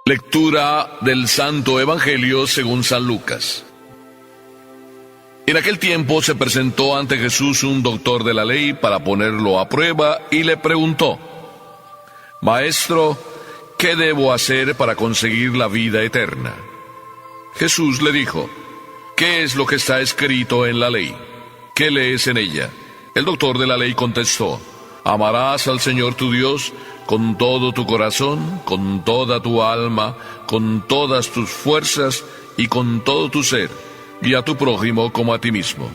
Lectura del Santo Evangelio según San Lucas. En aquel tiempo se presentó ante Jesús un doctor de la ley para ponerlo a prueba y le preguntó: Maestro, ¿qué debo hacer para conseguir la vida eterna? Jesús le dijo: ¿Qué es lo que está escrito en la ley? ¿Qué lees en ella? El doctor de la ley contestó: Amarás al Señor tu Dios con todo tu corazón, con toda tu alma, con todas tus fuerzas y con todo tu ser, y a tu prójimo como a ti mismo.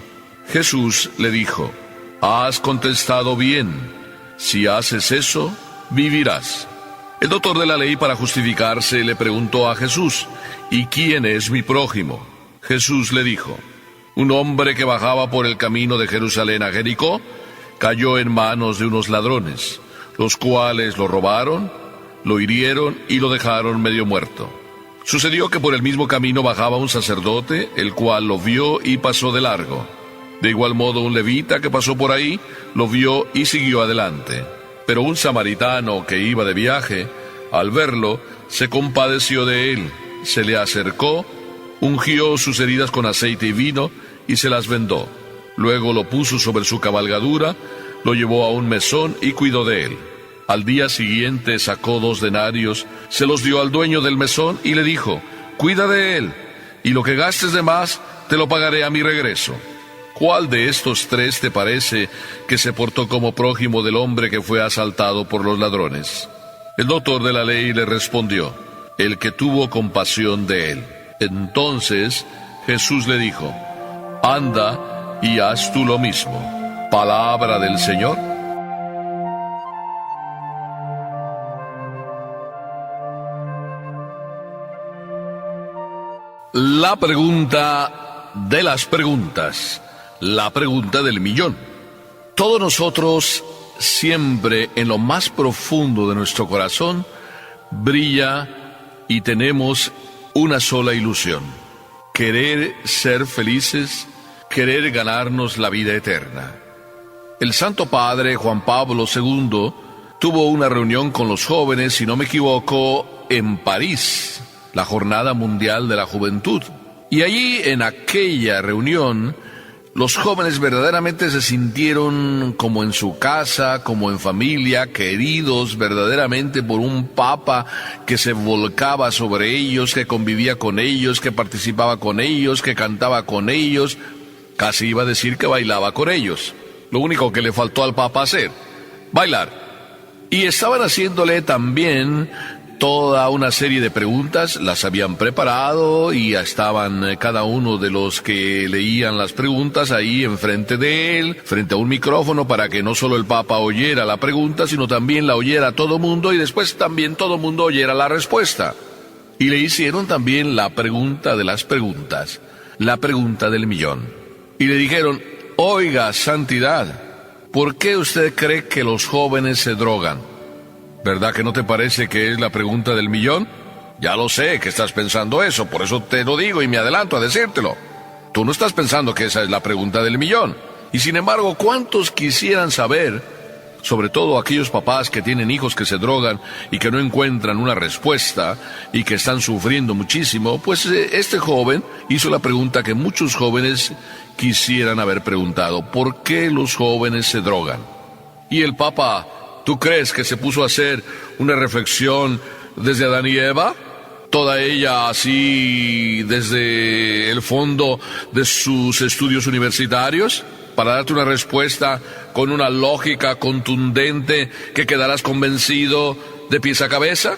Jesús le dijo: Has contestado bien. Si haces eso, vivirás. El doctor de la ley, para justificarse, le preguntó a Jesús: ¿Y quién es mi prójimo? Jesús le dijo: Un hombre que bajaba por el camino de Jerusalén a Jericó cayó en manos de unos ladrones, los cuales lo robaron, lo hirieron y lo dejaron medio muerto. Sucedió que por el mismo camino bajaba un sacerdote, el cual lo vio y pasó de largo. De igual modo un levita que pasó por ahí, lo vio y siguió adelante. Pero un samaritano que iba de viaje, al verlo, se compadeció de él, se le acercó, ungió sus heridas con aceite y vino y se las vendó. Luego lo puso sobre su cabalgadura, lo llevó a un mesón y cuidó de él. Al día siguiente sacó 2 denarios, se los dio al dueño del mesón y le dijo: Cuida de él, y lo que gastes de más te lo pagaré a mi regreso. ¿Cuál de estos 3 te parece que se portó como prójimo del hombre que fue asaltado por los ladrones? El doctor de la ley le respondió: El que tuvo compasión de él. Entonces Jesús le dijo: Anda y haz tú lo mismo. Palabra del Señor. La pregunta de las preguntas, la pregunta del millón. Todos nosotros, siempre en lo más profundo de nuestro corazón, brilla y tenemos una sola ilusión: querer ser felices, querer ganarnos la vida eterna. El Santo Padre Juan Pablo II tuvo una reunión con los jóvenes, si no me equivoco, en París, la Jornada Mundial de la Juventud. Y allí, en aquella reunión, los jóvenes verdaderamente se sintieron como en su casa, como en familia, queridos verdaderamente por un Papa que se volcaba sobre ellos, que convivía con ellos, que participaba con ellos, que cantaba con ellos, casi iba a decir que bailaba con ellos. Lo único que le faltó al Papa hacer: bailar. Y estaban haciéndole también toda una serie de preguntas, las habían preparado y ya estaban cada uno de los que leían las preguntas ahí enfrente de él, frente a un micrófono, para que no solo el Papa oyera la pregunta, sino también la oyera todo mundo y después también todo mundo oyera la respuesta. Y le hicieron también la pregunta de las preguntas, la pregunta del millón. Y le dijeron: Oiga, Santidad, ¿por qué usted cree que los jóvenes se drogan? ¿Verdad que no te parece que es la pregunta del millón? Ya lo sé que estás pensando eso, por eso te lo digo y me adelanto a decírtelo. Tú no estás pensando que esa es la pregunta del millón. Y sin embargo, ¿cuántos quisieran saber, sobre todo aquellos papás que tienen hijos que se drogan y que no encuentran una respuesta y que están sufriendo muchísimo? Pues este joven hizo la pregunta que muchos jóvenes quisieran haber preguntado: ¿por qué los jóvenes se drogan? Y el Papa, ¿tú crees que se puso a hacer una reflexión desde Adán y Eva? Toda ella así desde el fondo de sus estudios universitarios, para darte una respuesta con una lógica contundente que quedarás convencido de pies a cabeza.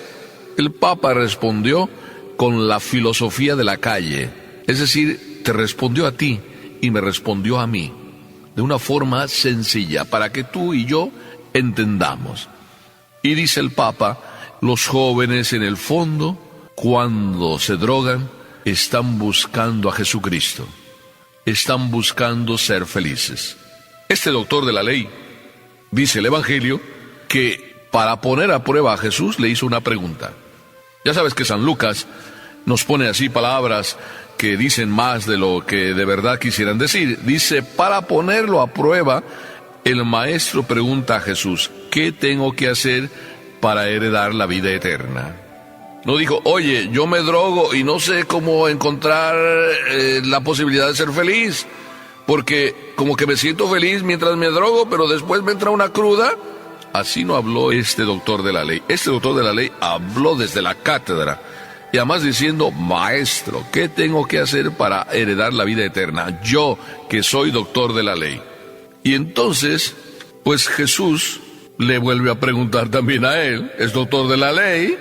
El Papa respondió con la filosofía de la calle, es decir, te respondió a ti y me respondió a mí, de una forma sencilla, para que tú y yo entendamos. Y dice el Papa: los jóvenes en el fondo, cuando se drogan, están buscando a Jesucristo, están buscando ser felices. Este doctor de la ley, dice el Evangelio, que para poner a prueba a Jesús le hizo una pregunta. Ya sabes que San Lucas nos pone así palabras que dicen más de lo que de verdad quisieran decir. Dice: para ponerlo a prueba, el maestro pregunta a Jesús: ¿qué tengo que hacer para heredar la vida eterna? No dijo, oye, yo me drogo y no sé cómo encontrar la posibilidad de ser feliz, porque como que me siento feliz mientras me drogo, pero después me entra una cruda. Así no habló este doctor de la ley. Este doctor de la ley habló desde la cátedra, y además diciendo, maestro, ¿qué tengo que hacer para heredar la vida eterna? Yo, que soy doctor de la ley. Y entonces, pues Jesús le vuelve a preguntar también a él, es doctor de la ley,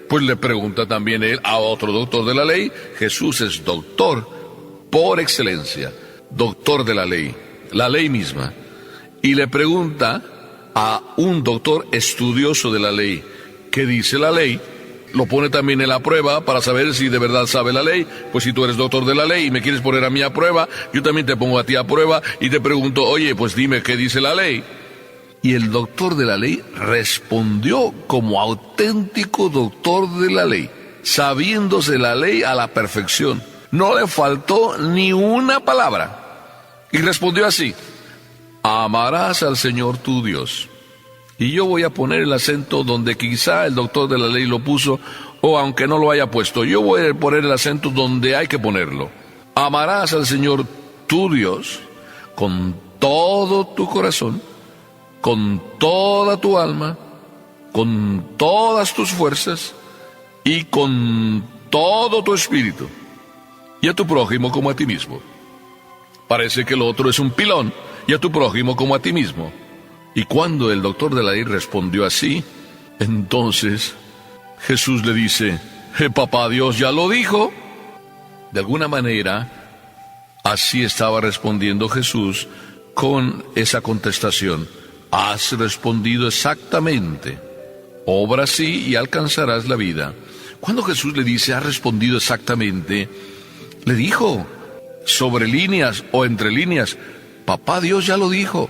pues le pregunta también él a otro doctor de la ley. Jesús es doctor por excelencia, doctor de la ley misma. Y le pregunta a un doctor estudioso de la ley, ¿qué dice la ley? Lo pone también en la prueba para saber si de verdad sabe la ley. Pues si tú eres doctor de la ley y me quieres poner a mí a prueba, yo también te pongo a ti a prueba y te pregunto, oye, pues dime qué dice la ley. Y el doctor de la ley respondió como auténtico doctor de la ley, sabiéndose la ley a la perfección. No le faltó ni una palabra. Y respondió así, amarás al Señor tu Dios. Y yo voy a poner el acento donde quizá el doctor de la ley lo puso, o aunque no lo haya puesto, yo voy a poner el acento donde hay que ponerlo. Amarás al Señor tu Dios con todo tu corazón, con toda tu alma, con todas tus fuerzas y con todo tu espíritu, y a tu prójimo como a ti mismo. Parece que el otro es un pilón, y a tu prójimo como a ti mismo. Y cuando el doctor de la ley respondió así, entonces Jesús le dice, papá Dios ya lo dijo. De alguna manera, así estaba respondiendo Jesús con esa contestación. Has respondido exactamente. Obra así y alcanzarás la vida. Cuando Jesús le dice, has respondido exactamente, le dijo, sobre líneas o entre líneas, papá Dios ya lo dijo.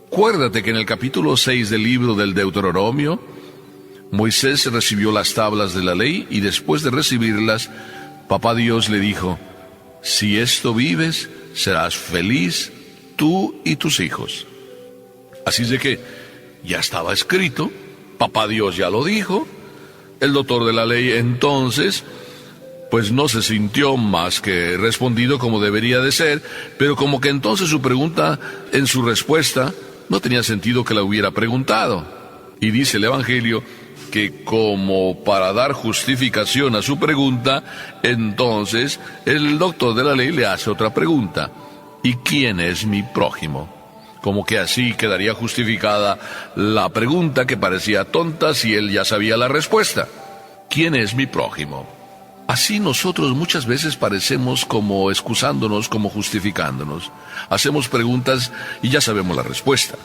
Acuérdate que en el capítulo 6 del libro del Deuteronomio, Moisés recibió las tablas de la ley y después de recibirlas, papá Dios le dijo, si esto vives, serás feliz tú y tus hijos. Así es de que ya estaba escrito, papá Dios ya lo dijo. El doctor de la ley entonces, pues no se sintió más que respondido como debería de ser, pero como que entonces su pregunta, en su respuesta, no tenía sentido que la hubiera preguntado. Y dice el Evangelio que como para dar justificación a su pregunta, entonces el doctor de la ley le hace otra pregunta. ¿Y quién es mi prójimo? Como que así quedaría justificada la pregunta que parecía tonta si él ya sabía la respuesta. ¿Quién es mi prójimo? Así nosotros muchas veces parecemos como excusándonos, como justificándonos. Hacemos preguntas y ya sabemos la respuesta.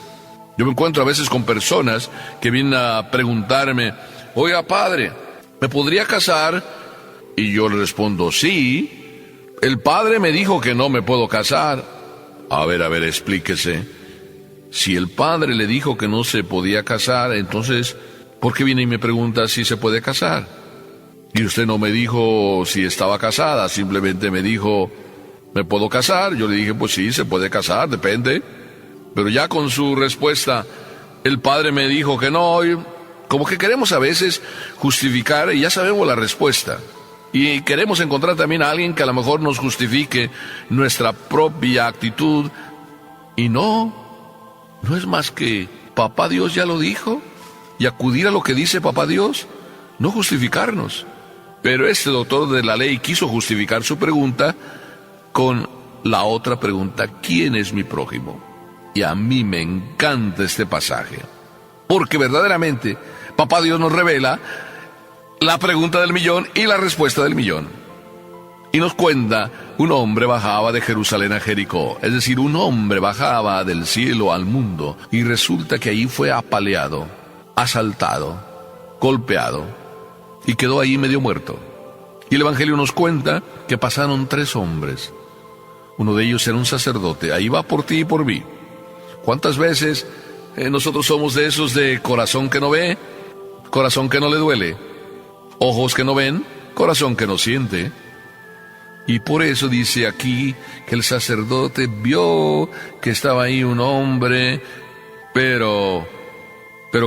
Yo me encuentro a veces con personas que vienen a preguntarme, oiga padre, ¿me podría casar? Y yo le respondo, sí. El padre me dijo que no me puedo casar. A ver, explíquese. Si el padre le dijo que no se podía casar, entonces, ¿por qué viene y me pregunta si se puede casar? Y usted no me dijo si estaba casada, simplemente me dijo, ¿me puedo casar? Yo le dije, pues sí, se puede casar, depende. Pero ya con su respuesta, el padre me dijo que no, y como que queremos a veces justificar y ya sabemos la respuesta. Y queremos encontrar también a alguien que a lo mejor nos justifique nuestra propia actitud. Y no es más que papá Dios ya lo dijo, y acudir a lo que dice papá Dios, no justificarnos. Pero este doctor de la ley quiso justificar su pregunta con la otra pregunta, ¿quién es mi prójimo? Y a mí me encanta este pasaje, porque verdaderamente papá Dios nos revela la pregunta del millón y la respuesta del millón. Y nos cuenta, un hombre bajaba de Jerusalén a Jericó, es decir, un hombre bajaba del cielo al mundo, y resulta que ahí fue apaleado, asaltado, golpeado, y quedó ahí medio muerto. Y el Evangelio nos cuenta que pasaron 3 hombres. Uno de ellos era un sacerdote, ahí va por ti y por mí. ¿Cuántas veces nosotros somos de esos de corazón que no ve, corazón que no le duele, ojos que no ven, corazón que no siente? Y por eso dice aquí que el sacerdote vio que estaba ahí un hombre, pero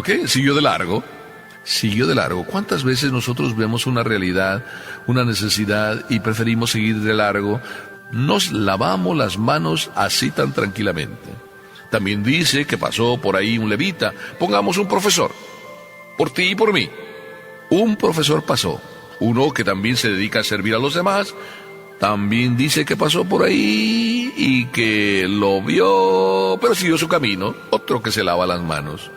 ¿qué? Siguió de largo. siguió de largo. ¿Cuántas veces nosotros vemos una realidad, una necesidad y preferimos seguir de largo? Nos lavamos las manos así tan tranquilamente. También dice que pasó por ahí un levita. Pongamos un profesor, por ti y por mí. Un profesor pasó, uno que también se dedica a servir a los demás. También dice que pasó por ahí y que lo vio, pero siguió su camino. Otro que se lava las manos.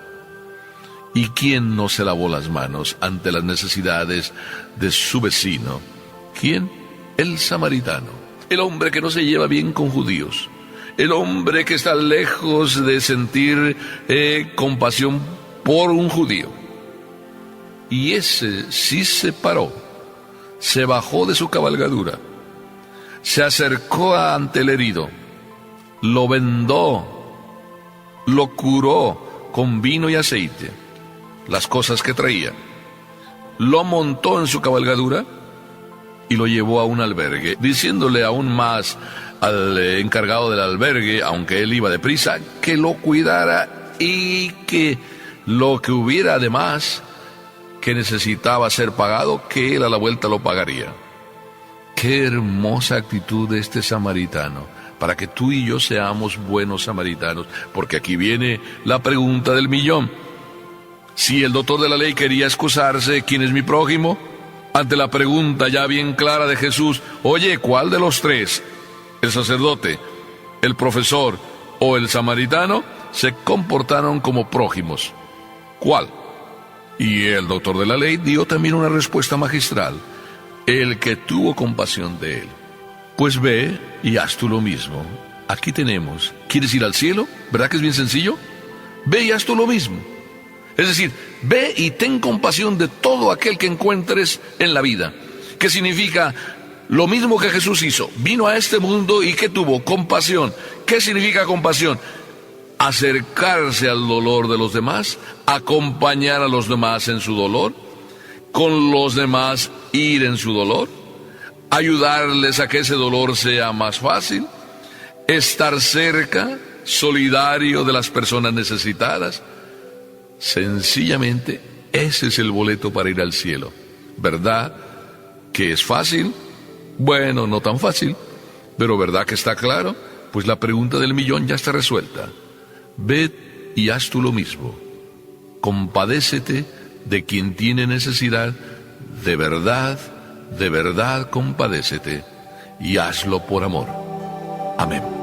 ¿Y quién no se lavó las manos ante las necesidades de su vecino? ¿Quién? El samaritano. El hombre que no se lleva bien con judíos. El hombre que está lejos de sentir compasión por un judío. Y ese sí se paró. Se bajó de su cabalgadura. Se acercó ante el herido. Lo vendó. Lo curó con vino y aceite. Las cosas que traía. Lo montó en su cabalgadura y lo llevó a un albergue, diciéndole aún más al encargado del albergue, aunque él iba deprisa, que lo cuidara y que lo que hubiera además que necesitaba ser pagado, que él a la vuelta lo pagaría. Qué hermosa actitud de este samaritano, para que tú y yo seamos buenos samaritanos, porque aquí viene la pregunta del millón. Si el doctor de la ley quería excusarse, ¿quién es mi prójimo? Ante la pregunta ya bien clara de Jesús, oye, ¿cuál de los tres, el sacerdote, el profesor o el samaritano, se comportaron como prójimos? ¿Cuál? Y el doctor de la ley dio también una respuesta magistral, el que tuvo compasión de él. Pues ve y haz tú lo mismo. Aquí tenemos, ¿quieres ir al cielo? ¿Verdad que es bien sencillo? Ve y haz tú lo mismo. Es decir, ve y ten compasión de todo aquel que encuentres en la vida. ¿Qué significa? Lo mismo que Jesús hizo. Vino a este mundo y ¿qué tuvo? Compasión. ¿Qué significa compasión? Acercarse al dolor de los demás, acompañar a los demás en su dolor, con los demás ir en su dolor, ayudarles a que ese dolor sea más fácil, estar cerca, solidario de las personas necesitadas. Sencillamente, ese es el boleto para ir al cielo. ¿Verdad que es fácil? Bueno, no tan fácil, pero ¿verdad que está claro? Pues la pregunta del millón ya está resuelta. Ve y haz tú lo mismo. Compadécete de quien tiene necesidad. De verdad compadécete y hazlo por amor. Amén.